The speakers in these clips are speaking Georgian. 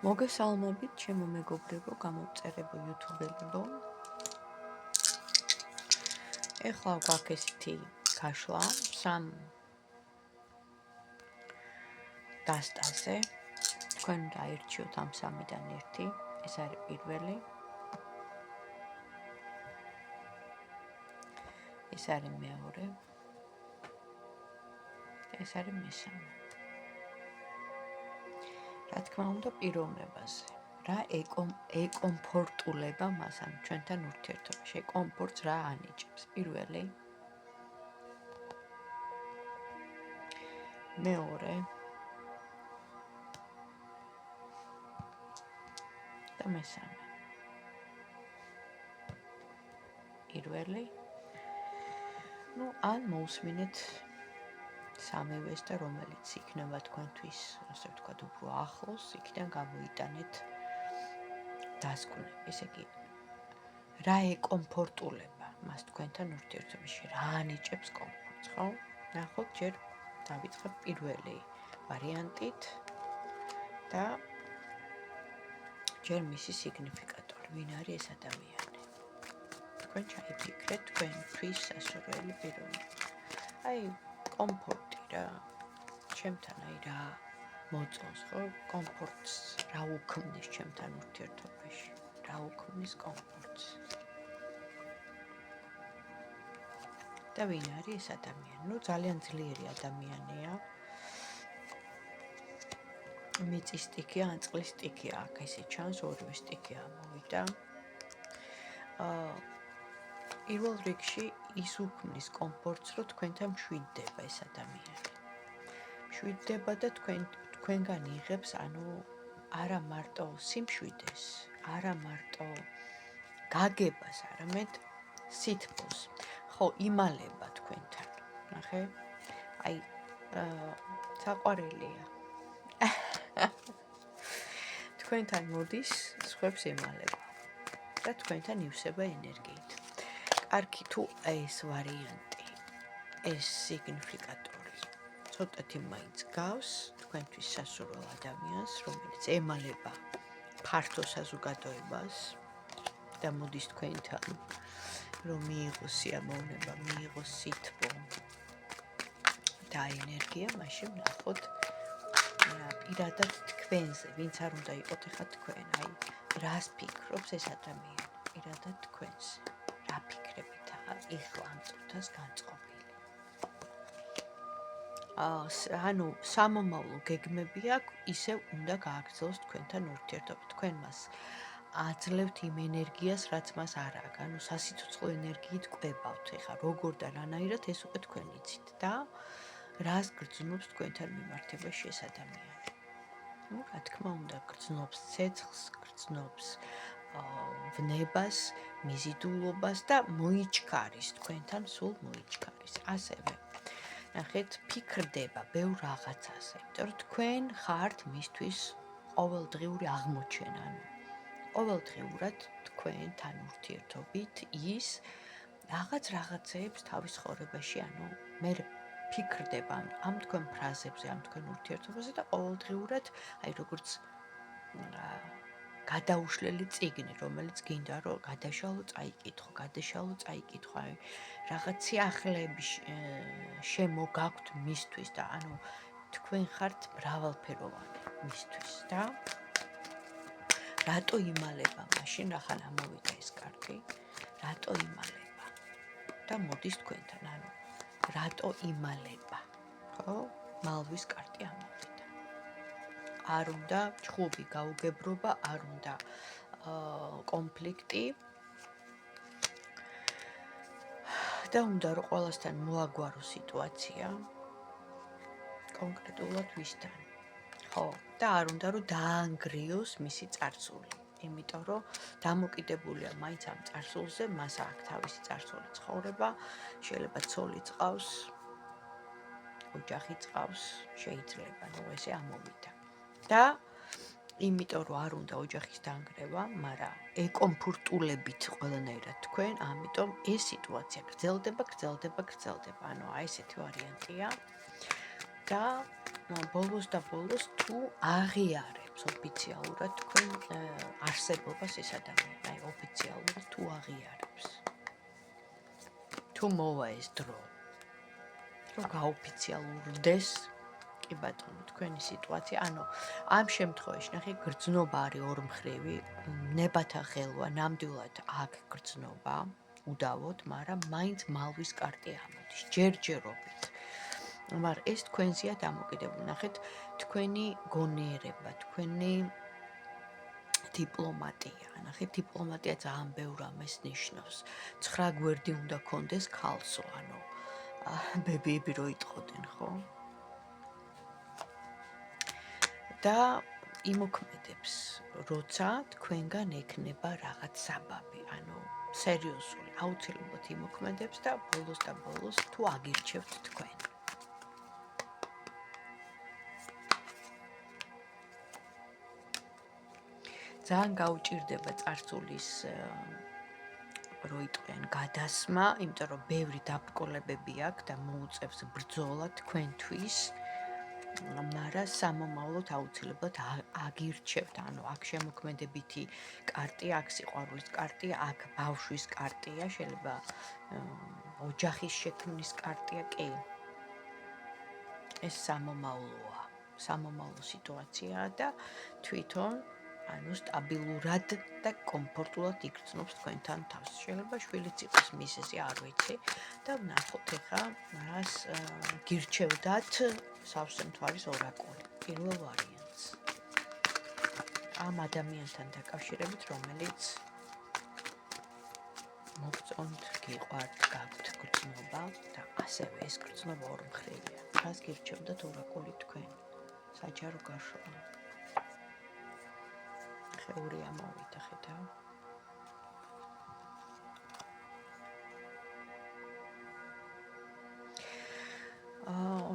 მოგესალმებით, ჩემო მეგობრებო, გამომწერებო YouTube-ებო. ეხლა გვაქვს ესეთი გაშლა, სამ დასტაზე. თქვენ დაირჩიოთ ამ სამიდან ერთი. ეს არის პირველი. ეს არის მეორე. ეს არის მესამე. რა თქმა უნდა, პიროვნებაზე. რა ეკომფორტულება მას ამ ჩვენთან ურთიერთობაში. კომფორტს რა ანიჭებს? პირველი. მეორე. და მესამე. პირველი. ან მოусმინეთ სამივეს და რომელიც იქნება თქვენთვის, ასე ვთქვათ, უფრო ახლოს, იქიდან გამოიტანეთ დასკვნები. ესე იგი, რა ეკომფორტულება მას თქვენთან ურთიერთობაში, რა ანიჭებს კომფორტს, ხო? ნახოთ, ჯერ დავიწყებ პირველი ვარიანტით და ჯერ მისი სიგნიფიკატორი, ვინ არის ეს ადამიანი. თქვენ ჩაიფიქრეთ თქვენთვის სასურველი პიროვნება. კომფორტი რა, ჩემთან რა მოწონს, ხო? კომფორტს რა უქმნის ჩემთან ურთიერთობაში, რა უქმნის კომფორტს. და ვინ არის ეს ადამიანი? ძალიან ძლიერი ადამიანია. მიწის სტიქია, ან წყლის სტიქია, აქ ესე ჩანს, ორივე სტიქი ამოვიდა. პირველ რიგში ის უქმნის კომფორტს, რომ თქვენთან მშვიდდება ეს ადამიანი. მშვიდდება და თქვენგან იღებს, არა მარტო სიმშვიდეს, არა მარტო გაგებას, არამედ სითბოს. ხო, იმალება თქვენთან. ნახე? საყვარელია. თქვენთან მოდის, სხვებს იმალება. და თქვენთან ივსება ენერგიით. კარგი, თუ ეს ვარიანტი, ეს სიგნიფიკატორი ცოტათი მაინც გავს თქვენთვის სასურველ ადამიანს, რომელიც ემალება ფართო საზოგადოებას და მოდის თქვენთან, რომ მიიღოს სიამოვნება, მიიღოს სითბო და ენერგია, მაშინ ნახოთ პირადად თქვენზე, ვინც არ უნდა იყოთ ახლა თქვენ, რას ფიქრობს ეს ადამიანი პირადად თქვენზე, რა ფიქრებითაა ეხლა ამ წუთას განწყობილი. სამომავლო გეგმები აქვს, ისევ უნდა გააგრძელოს თქვენთან ურთიერთობა. თქვენ მას აძლევთ იმ ენერგიას, რაც მას არ აქვს. სასიცოცხლო ენერგიით კვებავთ. ეხლა როგორ და რანაირად ეს უკვე თქვენ იცით და რას გრძნობს თქვენთან მიმართებაში ეს ადამიანი. რა თქმა უნდა, გრძნობს ცეცხლს, გრძნობს ვნებას, მიზიდულობას და მოიჩქარის თქვენთან, სულ მოიჩქარის. ასევე ნახეთ, ფიქრდება ბევრ რაღაცაზე, იმიტომ რომ თქვენ ხართ მისთვის ყოველდღიური აღმოჩენა. ყოველდღიურად თქვენთან ურთიერთობით ის რაღაცეებს თავის ცხოვრებაში, მე ფიქრდება ამ თქვენ ფრაზებზე, ამ თქვენ ურთიერთობაზე და ყოველდღიურად, როგორც გადაუშლელი წიგნი, რომელიც გინდა რომ გადაშალო, წაიკითხო, რაღაც სიახლეები შემოგაქვთ მისთვის და თქვენ ხართ მრავალფეროვანი მისთვის და რატო იმალება მაშინ, რახან ამოვიდა ეს კარტი, რატო იმალება და მოდის თქვენთან, რატო იმალება, ხო? მალვის კარტი ამოვიდა. არ უნდა ჩხუბი გაუგებრობა, არ უნდა კონფლიქტი და უნდა რომ ყველასთან მოაგვარო სიტუაცია კონკრეტულად ვისთან. ხო, და არ უნდა რომ დაანგრიოს მისი წარსული, იმიტომ რომ დამოკიდებულია მაინც ამ წარსულზე, მას აქვს თავისი წარსული ცხოვრება, შეიძლება ცოლი წყავს, ოჯახი წყავს, შეიძლება, ესე ამოვიდა. და იმიტომ რომ არ უნდა ოჯახის დანგრევა, მაგრამ ეკომფორტულებით ყველანაირად თქვენ, ამიტომ ეს სიტუაცია გრძელდება. ესეთი ვარიანტია. და ბოლოს და ბოლოს თუ აღიარებს ოფიციალურად თქვენ არსებობას ეს ადამიანი, აი ოფიციალურად თუ აღიარებს. თუ მოვა ეს დრო, რომ გაოფიციალურდეს კი ბატონო თქვენი სიტუაცია, ანუ ამ შემთხვევაში ნახე გრძნობა არის ორმხრივი, ნებათა ხელვა ნამდვილად აქ გრძნობა უდავოდ, მაგრამ მაინც მალვის კარტი ამოდის ჯერჯერობით. მაგრამ ეს თქვენზეა დამოკიდებული. ნახეთ, თქვენი გონიერება, თქვენი დიპლომატია. ნახეთ, დიპლომატია ძალიან ბევრ ამას ნიშნავს. 9 გვერდი უნდა კონდეს ქალსო, ანუ ბებიები რო იტყოდნენ, ხო? და იმოქმედებს, როცა თქვენგან ექნება რაღაც საბაბი, ანუ სერიოზული, აუცილებლად იმოქმედებს და ბოლოს და ბოლოს თუ აგირჩევთ თქვენ. ძალიან გაუჭირდება წარსულის რო იტყვიან გადასმა, იმიტომ რომ ბევრი დაბრკოლებები აქვს და მოუწევს ბრძოლა თქვენთვის. მაგრამ სამომავლოდ აუცილებლად აგირჩევთ, ანუ აქ შემოქმედებითი კარტია, აქ სიყვარულის კარტია, აქ ბავშვის კარტია, შეიძლება ოჯახის შექმნის კარტია, კი. ეს სამომავლოა, სამომავლო სიტუაციაა და თვითონ ანუ სტაბილურად და კომფორტულად იგრძნობს თქვენთან თავს. შეიძლება შვილიც იყოს მისზე, არ ვიცი და ვნახოთ ახლა რას გირჩევდათ სავსე მთვარის ორაკული. პირველ ვარიანტს. ამ ადამიანთან დაკავშირებით, რომელიც მოგწონთ, გიყვართ, გაქვთ გრძნობა და ასევე ეს გრძნობა ორმხრივია. რას გირჩევდათ ორაკული თქვენ? საჯარო გაშროლა. ხეული ამოვიდა, ხედავ.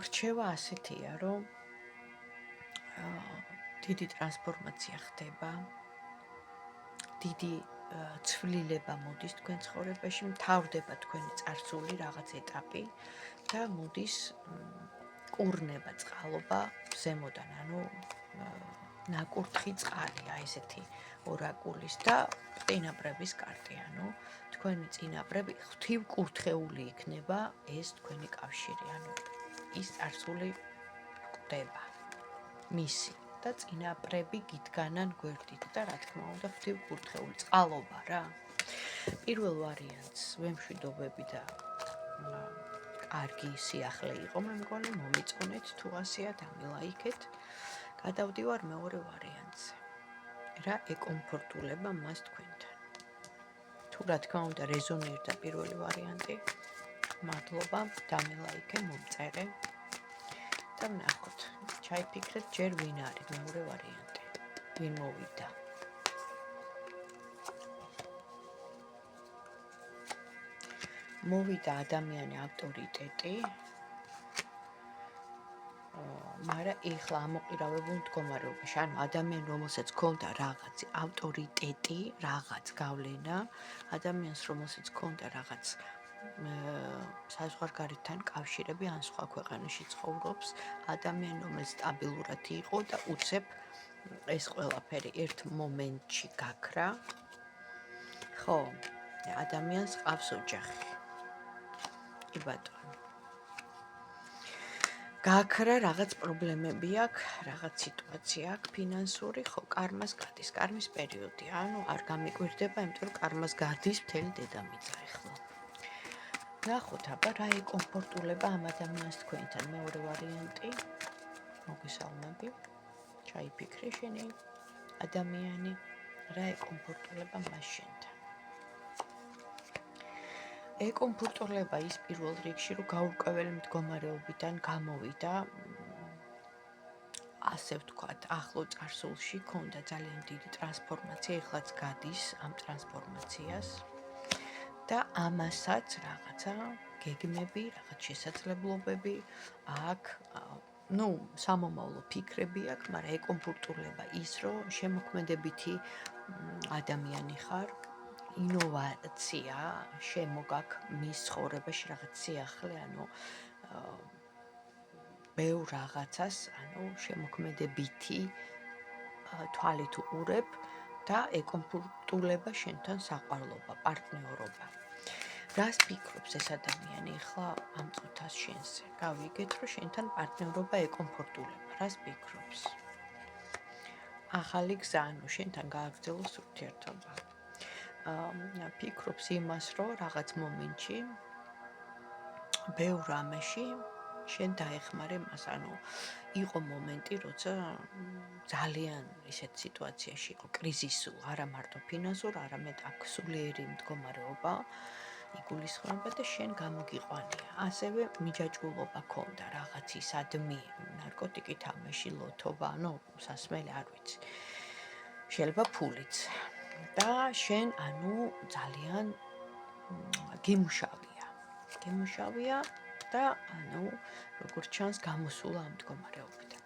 რჩევა ასეთია, რომ დიდი ტრანსფორმაცია ხდება, დიდი ცვლილება მოდის თქვენ ცხოვრებაში, მთავრდება თქვენი წარსული რაღაც ეტაპი და მოდის კურნება, წყალობა ზემოდან, ანუ ნაკურთხი წყალი, აი ესეთი ორაკულის და წინაპრების კარტი, ანუ თქვენი წინაპრები ღვთივკურთხეული იქნება ეს თქვენი კავშირი, ანუ ის წარსული კვდება მისი და წინაპრები გიდგანან გვერდით და რა თქმა უნდა ღვთივკურთხეული წყალობა რა. პირველ ვარიანტს ვემშვიდობები და კარგი სიახლე იყო, მე მგონი მომიწონეთ თუ ასეა დამილაიქეთ. გადავდივარ მეორე ვარიანტზე. რა ეკომფორტულება მას თქვენთან. თუ რა თქმა უნდა რეზონირდა პირველი ვარიანტი, მადლობა, დამილაიქე, მომწერე და ვნახოთ. ჩაიფიქრეთ ჯერ ვინ არის მეორე ვარიანტი. ვინ მოვიდა. მოვიდა ადამიანი ავტორიტეტი. მაგრამ ეხლა ამოყირავებულ მდგომარეობაში, ანუ ადამიანი, რომელსაც ჰქონდა რაღაც ავტორიტეტი, რაღაც გავლენა, ადამიანს, რომელსაც ჰქონდა რაღაც საზღვარგარეთთან კავშირები, ან სხვა ქვეყანაში ცხოვრობს, ადამიანი, რომელიც სტაბილურად იყო და უცებ ეს ყველაფერი ერთ მომენტში გაქრა. ხო, ადამიანს ყავს ოჯახი. კი ბატონო. გაქრა რაღაც პრობლემები აქვს, რაღაც სიტუაცია აქვს ფინანსური, ხო, კარმას გადის, კარმის პერიოდია, ანუ არ გამიკვირდება, იმიტომ რომ კარმას გადის მთელი დედამიწა ახლა. ნახოთ, აბა რა ეკომფორტულება ამ ადამიანს თქვენთან, მეორე ვარიანტი. მოგესალმები. ჩაიფიქრე შენი ადამიანი, რა ეკომფორტულება მას შენთან. ეკომფორტულება ის პირველ რიგში, რომ გაურკვეველი მდგომარეობიდან გამოვიდა, ასე ვთქვათ, ახლო წარსულში ჰქონდა ძალიან დიდი ტრანსფორმაცია, ეხლაც გადის ამ ტრანსფორმაციას და ამასაც რაღაცა გეგმები, რაღაც შესაძლებლობები აქვს, სამომავლო ფიქრები აქვს, მაგრამ ეკომფორტულება ის, რომ შემოქმედებითი ადამიანი ხარ, ინოვაცია შემოგაქვს მის ცხოვრებაში რაღაც სიახლე, ანუ ბევრ რაღაცას, ანუ შემოქმედებითი თვალით უყურებ და ეკომფორტულება შენთან საყვარლობა, პარტნიორობა. რას ფიქრობს ეს ადამიანი ახლა ამ წუთას შენზე? გავიგეთ, რომ შენთან პარტნიორობა ეკომფორტულება. რას ფიქრობს? ახალი გზა, ანუ შენთან გააგრძელოს ურთიერთობა. ფიქრობს იმას, რომ რაღაც მომენტში ბევრ რამეში შენ დაეხმარე მას, ანუ იყო მომენტი, როცა ძალიან ისეთ სიტუაციაში იყო კრიზისულ, არა მარტო ფინანსურ, არამედ აქ სულიერი მდგომარეობა იგულისხმება და შენ გამოგიყვანია. ასევე მიჯაჭვულობა ქონდა რაღაცისადმი, ნარკოტიკით ამეში ლოთობა, ანუ სასმელი არ ვიცი. შეიძლება ფულიც. და შენ ანუ ძალიან გემუშავია და ანუ როგორც ჩანს გამოსულა ამ მდგომარეობიდან.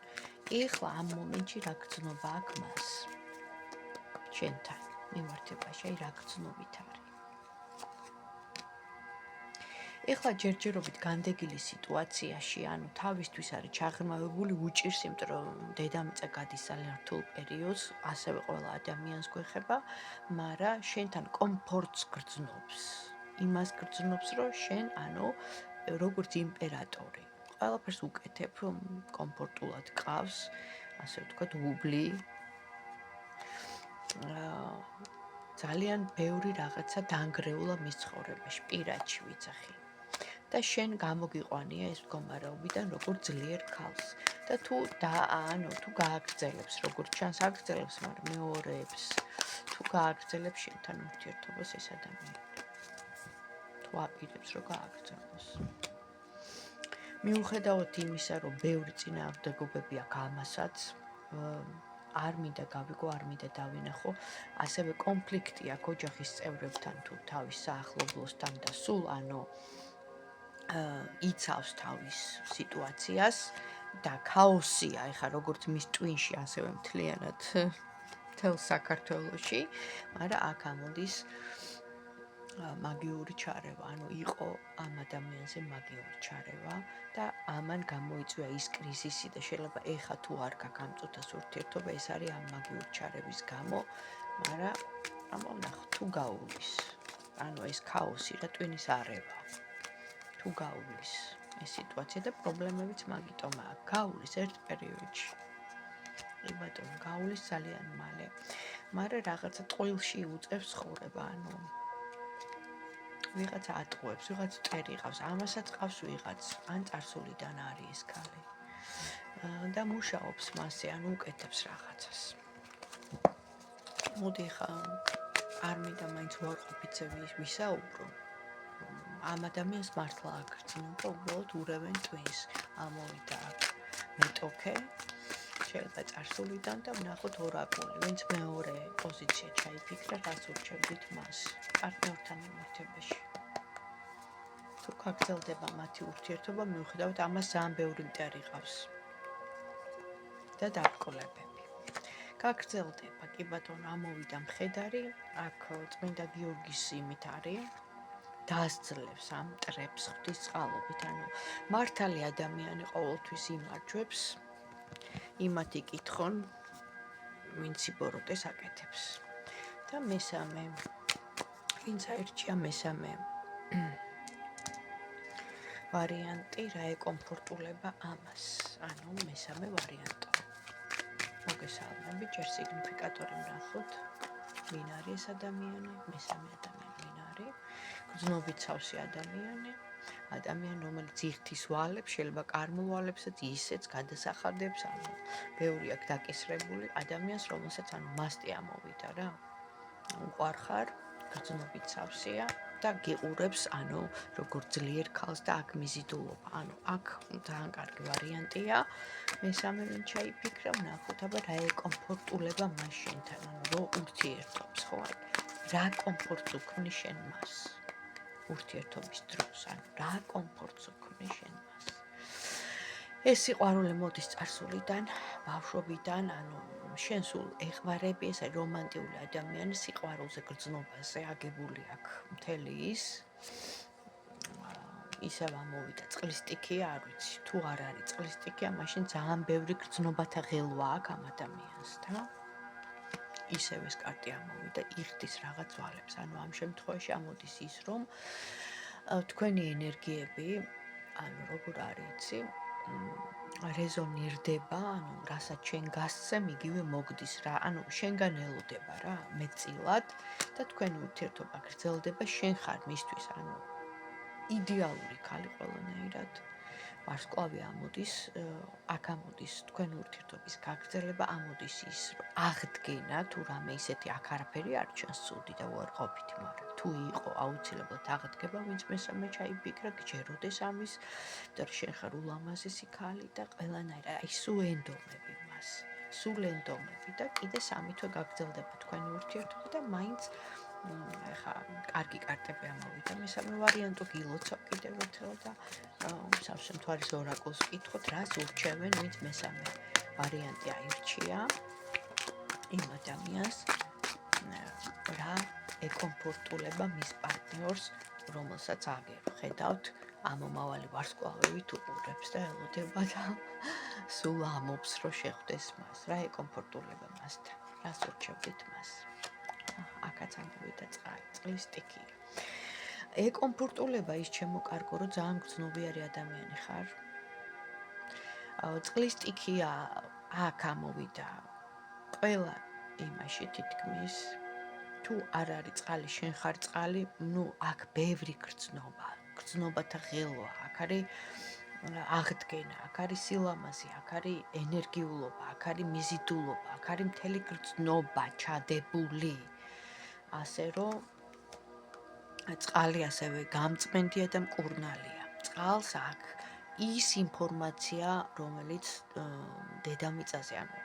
ეხლა ამ მომენტში რა გრძნობა აქვს მას? შენთან მიმართებაში რა გრძნობით არის? ეხლა ჯერჯერობით განდეგილი სიტუაციაში, ანუ თავისთვის არის ჩაღრმავებული, უჭირს, იმიტომ რომ დედამიწა გადის ძალიან რთულ პერიოდს, ასევე ყველა ადამიანს გვეხება, მაგრამ შენთან კომფორტს გრძნობს. იმას გრძნობს, რომ შენ, ანუ როგორც იმპერატორი, ყველაფერს უკეთებ, კომფორტულად ყავს, ასე ვთქვათ, უბლი. ძალიან ბევრი რაღაცა დანგრეულა მის ცხოვრებაში, პირადში ვიცახი. და შენ გამოგიყვანია ეს მდგომარეობიდან როგორც ძლიერ ქალს. და თუ გააგრძელებს, როგორც ჩანს აგრძელებს, მაგრამ მეორეებს, თუ გააგრძელებს შენთან ურთიერთობას ეს ადამიანი. თუ აპირებს, რომ გააგრძელოს. მიუხედავად იმისა, რომ ბევრი წინააღმდეგობები აქვს ამასაც, არ მინდა გავიგო, არ მინდა დავინახო, ასევე კონფლიქტი აქვს ოჯახის წევრებთან თუ თავის საახლობლოსთან და სულ, ანუ იცავს თავის სიტუაციას და ქაოსია, ეხლა როგორც მის ტვინში, ასევე მთლიანად მთელ საქართველოში, მაგრამ აქ ამოდის მაგიური ჩარევა, ანუ იყო ამ ადამიანზე მაგიური ჩარევა და ამან გამოიწვია ის კრიზისი და შეიძლება ეხა თუ არ გაქვს ამ წუთას ურთიერთობა, ეს არის ამ მაგიური ჩარევის გამო, მაგრამ ამოვნახოთ თუ გაუვლის, ანუ ეს ქაოსი რა ტვინის არევა. თუ გაუვლის ეს სიტუაცია და პრობლემებიც მაგიტომაა. გაუვლის ერთ პერიოდში. ბატონო, გაუვლის ძალიან მალე. მაგრამ რაღაცა ტყუილში უწევს ცხოვრება, ანუ ვიღაც ატყუებს, ვიღაც წერი ყავს, ამასაც ყავს ვიღაც, ან წარსულიდან არის ეს ქალი. და მუშაობს მასზე, ანუ უკეთებს რაღაცას. მოდი ხა არ მინდა მაინც ვარყოფითზე ვისაუბრო. ამ ადამიანს მართლა აგრძნობა, უბრალოდ ურევენ ტვინს. ამოვიდა აქ მეტოქე, შეიძლება წარსულიდან და ვნახოთ ორაკული, ვინც მეორე პოზიცია ჩაიფიქრა, რაც ურჩევდით მას პარტნიორთან მიმართებაში. თუ გაგრძელდება მათი ურთიერთობა, მიუხედავად ამას ძალიან ბევრი მტერი ყავს და დაბრკოლებები. გაგრძელდება, კი ბატონო, ამოვიდა მხედარი, აქ წმინდა გიორგის იმით არის. დაასძლევს ამ მტრებს ღვთისწყალობით, ანუ მართალი ადამიანი ყოველთვის იმარჯვებს, იმათ იკითხონ, ვინც იბოროტეს აკეთებს. და მესამე, ვინც აირჩია მესამე ვარიანტი, რა ეკომფორტულება ამას, ანუ მესამე ვარიანტი. მოგესალმებით, ჯერ სიგნიფიკატორი ვნახოთ, ვინ არის ეს ადამიანი, მესამე ადამიანი ვინ არის. გრძნობით სავსე ადამიანი, რომელიც იღთის ვალებს, შეიძლება კარმულ ვალებსაც ისეც გადასახადებს, ანუ ბევრი აქვს დაკისრებული ადამიანს, რომელსაც ანუ მასტი ამოვიდა რა. უყვარხარ, გრძნობით სავსეა და გიყურებს, ანუ როგორც ძლიერ ქალს და აქ მიზიდულობა. ანუ აქ ძალიან კარგი ვარიანტია. მესამე ვინ ჩაიფიქრა, ვნახოთ, აბა რა ეკომფორტულება მას შენთან, ანუ რო ურთიერთობს, ხო? რა კომფორტს უქმნის შენ მას? ურთიერთობის დროს, ანუ რა კომფორტს უქმნის შენ მას? ეს სიყვარული მოდის წარსულიდან, ბავშვობიდან, ანუ შენ სულ ეხმარები, ეს რომანტიული ადამიანი სიყვარულზე, გრძნობაზე აგებული აქვს მთელი ის. ისევ ამოვიდა წყლის სტიქია, არ ვიცი, თუ არ არის წყლის სტიქია, მაშინ ძალიან ბევრი გრძნობათა ღელვა აქვს ამ ადამიანს და ისევ ეს კარტი ამოვიდა იხდის რაღაც ვალებს. ანუ ამ შემთხვევაში ამოდის ის, რომ თქვენი ენერგიები, ანუ როგორ არის იცი, რეზონირდება, ანუ რასაც შენ გასცემ, იგივე მოგდის რა. ანუ შენგან ელოდება რა, მეტწილად და თქვენი ურთიერთობა გრძელდება, შენ ხარ მისთვის, ანუ იდეალური ქალი ყველანაირად. ვარსკვლავი ამოდის, აქ ამოდის თქვენი ურთიერთობის გაგრძელება, ამოდის ის, რომ აღდგენა, თუ რამე ისეთი აქ არაფერი არ ჩანს ცუდი და უარყოფითი, მაგრამ თუ იყო აუცილებლად აღდგება, ვინც მესამე ჩაიფიქრა, გჯეროდეს ამის, იმიტომ რომ შენ ხარ ულამაზესი ქალი და ყველანაირად, აი სულ ენდომები მას, სულ ენდომები და კიდე 3 თვე გაგრძელდება თქვენი ურთიერთობა და მაინც ეხა კარგი კარტები ამოვიდა. მესამე ვარიანტი გილოცავ კიდევ ერთხელ და სავსე მთვარის ორაკულს ვკითხოთ, რას ურჩევენ, ვინც მესამე ვარიანტი აირჩია იმ ადამიანს, რა ეკომფორტულება მის პარტნიორს, რომელსაც აგერ ხედავთ, ამომავალი ვარსკვლავები თუ ყურებს და ელოდება და სულ ამობს, რომ შეხვდეს მას. რა ეკომფორტულება მასთან, რას ურჩევთ მას? აქაც ამოვიდა წყლის სტიქია. ეკომფორტულება ის ჩემო კარგო, რომ ძალიან გრძნობიარე ადამიანი ხარ. წყლის სტიქია აქ ამოვიდა ყველა იმაში თითქმის, თუ არ არის წყალი, შენ ხარ წყალი, ნუ აქ ბევრი გრძნობათა ღელვა, აქ არის აღდგენა, აქ არის სილამაზე, აქ არის ენერგიულობა, აქ არის მიზიდულობა, აქ არის მთელი გრძნობა ჩადებული. ასე რომ წყალი ასევე გამწმენდია და მკურნალია. წყალს აქვს ის ინფორმაცია, რომელიც დედამიწაზე, ანუ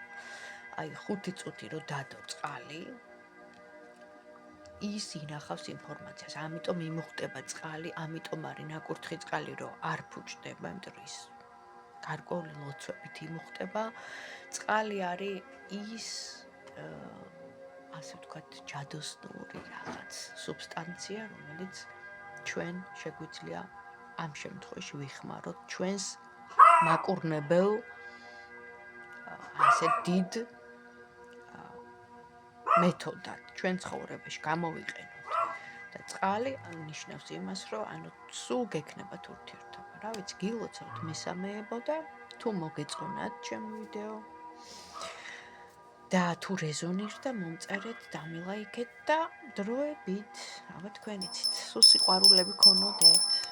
აი 5 წუთი რო დადო წყალი, ის ინახავს ინფორმაციას. ამიტომ იმუხტება წყალი, ამიტომ არის ნაკურთხი წყალი, რომ არ ფუჭდება, იმიტომ რომ ის გარკვეული ლოცვებით იმუხტება. წყალი არის ის ასე ვთქვათ, ჯადოსნური რაღაც სუბსტანცია, რომელიც ჩვენ შეგვიძლია ამ შემთხვევაში ვიხმაროთ ჩვენს მაკურნებელ ასე დიდ მეთოდად ჩვენ ცხოვრებაში გამოვიყენოთ. და წყალი ნიშნავს იმას, რომ ანუ სულ გექნებათ ურთიერთობა. რა ვიცი, გილოცავთ მესამეებო და თუ მოგეწონათ ჩემი ვიდეო და თუ რეზონირდა, მომწერეთ, დამილაიქეთ და დროებით, აბა თქვენ იცით, სულ სიყვარულები ქონოდეთ.